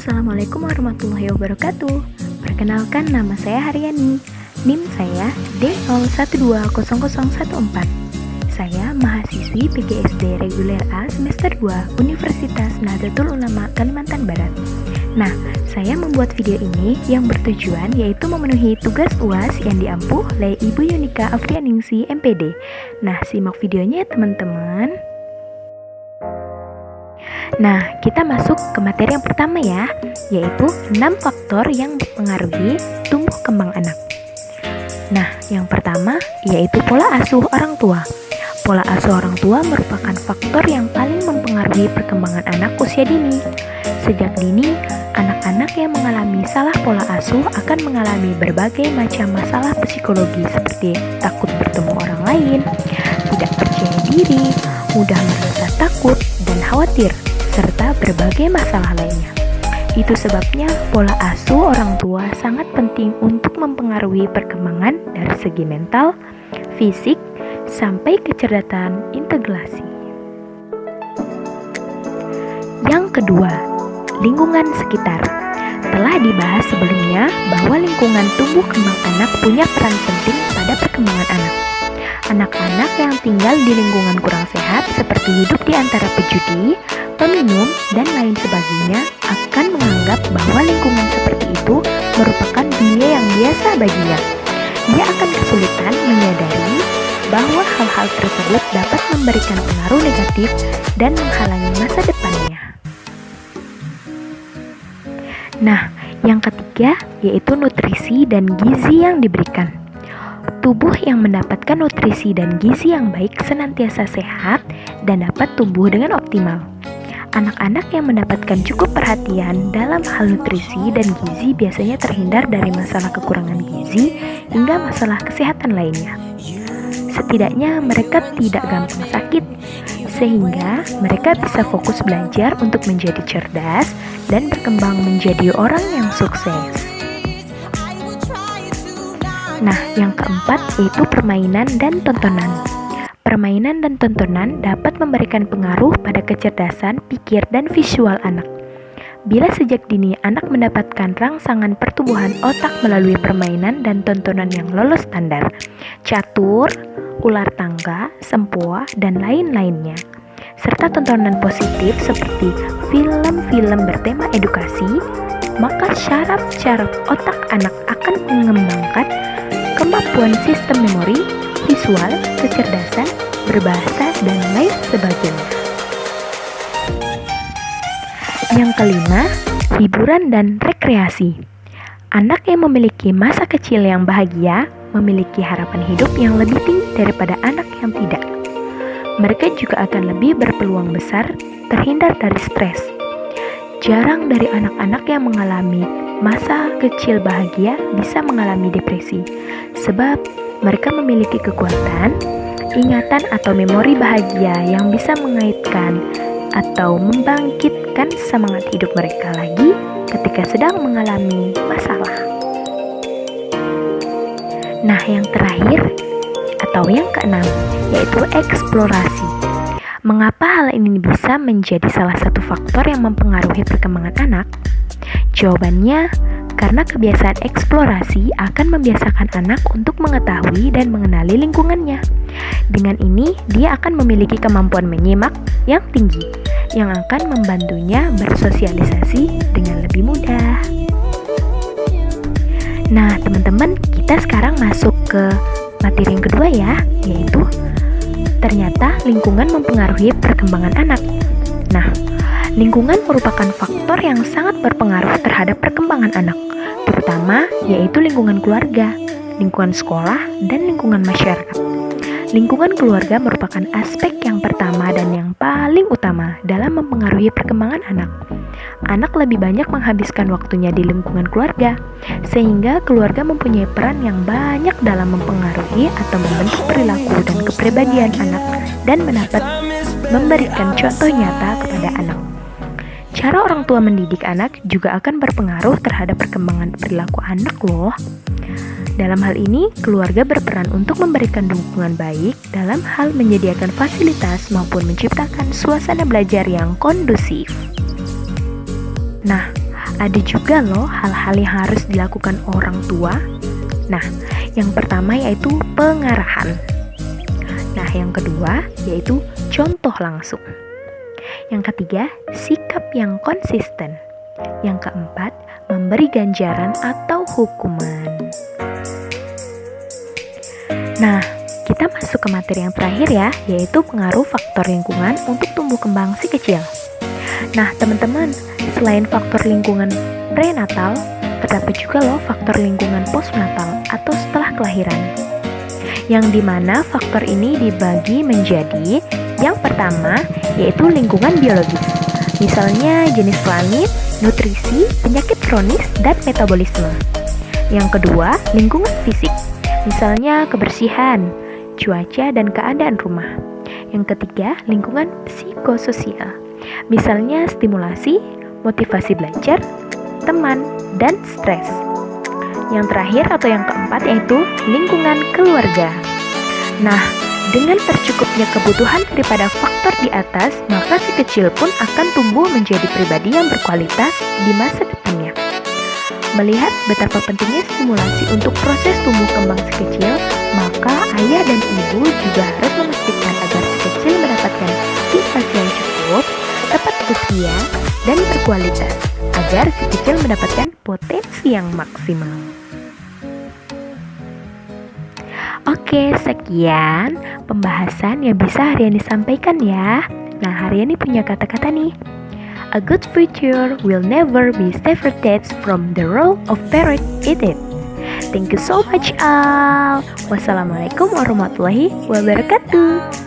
Assalamualaikum warahmatullahi wabarakatuh. Perkenalkan, nama saya Haryani. NIM saya D01200014. Saya mahasiswi PGSD Reguler A semester 2 Universitas Nahdlatul Ulama Kalimantan Barat. Nah, saya membuat video ini yang bertujuan yaitu memenuhi tugas UAS yang diampuh oleh Ibu Yunika Afrianingsi MPD. Nah, simak videonya ya teman-teman. Nah, kita masuk ke materi yang pertama ya, yaitu 6 faktor yang mempengaruhi tumbuh kembang anak. Nah, yang pertama yaitu pola asuh orang tua. Pola asuh orang tua merupakan faktor yang paling mempengaruhi perkembangan anak usia dini. Sejak dini, anak-anak yang mengalami salah pola asuh akan mengalami berbagai macam masalah psikologi seperti takut bertemu orang lain, tidak percaya diri, mudah merasa takut dan khawatir, serta berbagai masalah lainnya. Itu sebabnya pola asuh orang tua sangat penting untuk mempengaruhi perkembangan dari segi mental, fisik, sampai kecerdasan integrasi. Yang kedua, lingkungan sekitar. Telah dibahas sebelumnya bahwa lingkungan tumbuh kembang anak punya peran penting pada perkembangan anak. Anak-anak yang tinggal di lingkungan kurang sehat seperti hidup di antara pejudi, peminum, dan lain sebagainya akan menganggap bahwa lingkungan seperti itu merupakan dunia yang biasa baginya. Dia akan kesulitan menyadari bahwa hal-hal tersebut dapat memberikan pengaruh negatif dan menghalangi masa depannya. Nah, yang ketiga yaitu nutrisi dan gizi yang diberikan. Tubuh yang mendapatkan nutrisi dan gizi yang baik senantiasa sehat dan dapat tumbuh dengan optimal. Anak-anak yang mendapatkan cukup perhatian dalam hal nutrisi dan gizi biasanya terhindar dari masalah kekurangan gizi hingga masalah kesehatan lainnya. Setidaknya mereka tidak gampang sakit, sehingga mereka bisa fokus belajar untuk menjadi cerdas dan berkembang menjadi orang yang sukses. Nah, yang keempat yaitu permainan dan tontonan. Permainan dan tontonan dapat memberikan pengaruh pada kecerdasan, pikir, dan visual anak. Bila sejak dini anak mendapatkan rangsangan pertumbuhan otak melalui permainan dan tontonan yang lolos standar, catur, ular tangga, sempoa, dan lain-lainnya, serta tontonan positif seperti film-film bertema edukasi, maka syaraf-syaraf otak anak akan mengembangkan kemampuan sistem memori, visual, kecerdasan, berbahasa, dan lain sebagainya. Yang kelima, hiburan dan rekreasi. Anak yang memiliki masa kecil yang bahagia memiliki harapan hidup yang lebih tinggi daripada anak yang tidak. Mereka juga akan lebih berpeluang besar terhindar dari stres. Jarang dari anak-anak yang mengalami masa kecil bahagia bisa mengalami depresi, sebab mereka memiliki kekuatan, ingatan atau memori bahagia yang bisa mengaitkan atau membangkitkan semangat hidup mereka lagi ketika sedang mengalami masalah. Nah, yang terakhir atau yang keenam yaitu eksplorasi. Mengapa hal ini bisa menjadi salah satu faktor yang mempengaruhi perkembangan anak? Jawabannya, karena kebiasaan eksplorasi akan membiasakan anak untuk mengetahui dan mengenali lingkungannya. Dengan ini, dia akan memiliki kemampuan menyimak yang tinggi, yang akan membantunya bersosialisasi dengan lebih mudah. Nah, teman-teman, kita sekarang masuk ke materi yang kedua ya, yaitu ternyata lingkungan mempengaruhi perkembangan anak. Nah, lingkungan merupakan faktor yang sangat berpengaruh terhadap perkembangan anak, terutama yaitu lingkungan keluarga, lingkungan sekolah, dan lingkungan masyarakat. Lingkungan keluarga merupakan aspek yang pertama dan yang paling utama dalam mempengaruhi perkembangan anak. Anak lebih banyak menghabiskan waktunya di lingkungan keluarga, sehingga keluarga mempunyai peran yang banyak dalam mempengaruhi atau membentuk perilaku dan kepribadian anak dan dapat memberikan contoh nyata kepada anak. Cara orang tua mendidik anak juga akan berpengaruh terhadap perkembangan perilaku anak loh. Dalam hal ini, keluarga berperan untuk memberikan dukungan baik dalam hal menyediakan fasilitas maupun menciptakan suasana belajar yang kondusif. Nah, Ada juga loh hal-hal yang harus dilakukan orang tua. Nah, yang pertama yaitu pengarahan. Nah, yang kedua yaitu contoh langsung. Yang ketiga, sikap yang konsisten. Yang keempat, memberi ganjaran atau hukuman. Nah, kita masuk ke materi yang terakhir ya, yaitu pengaruh faktor lingkungan untuk tumbuh kembang si kecil. Nah, teman-teman, selain faktor lingkungan prenatal, terdapat juga loh faktor lingkungan postnatal atau setelah kelahiran. Yang dimana faktor ini dibagi menjadi yang pertama, yaitu lingkungan biologis. Misalnya jenis kelamin, nutrisi, penyakit kronis, dan metabolisme. Yang kedua, lingkungan fisik. Misalnya kebersihan, cuaca, dan keadaan rumah. Yang ketiga, lingkungan psikososial. Misalnya stimulasi, motivasi belajar, teman, dan stres. Yang terakhir atau yang keempat yaitu lingkungan keluarga. Nah, dengan tercukupnya kebutuhan daripada faktor di atas, maka si kecil pun akan tumbuh menjadi pribadi yang berkualitas di masa depannya. Melihat betapa pentingnya stimulasi untuk proses tumbuh kembang si kecil, maka ayah dan ibu juga harus memastikan agar si kecil mendapatkan stimulasi yang cukup, tepat usia, dan berkualitas, agar si kecil mendapatkan potensi yang maksimal. Oke, sekian pembahasan yang bisa Haryani sampaikan ya. Nah, Haryani punya kata-kata nih. A good future will never be separated from the role of parent in it. Thank you so much all. Wassalamualaikum warahmatullahi wabarakatuh.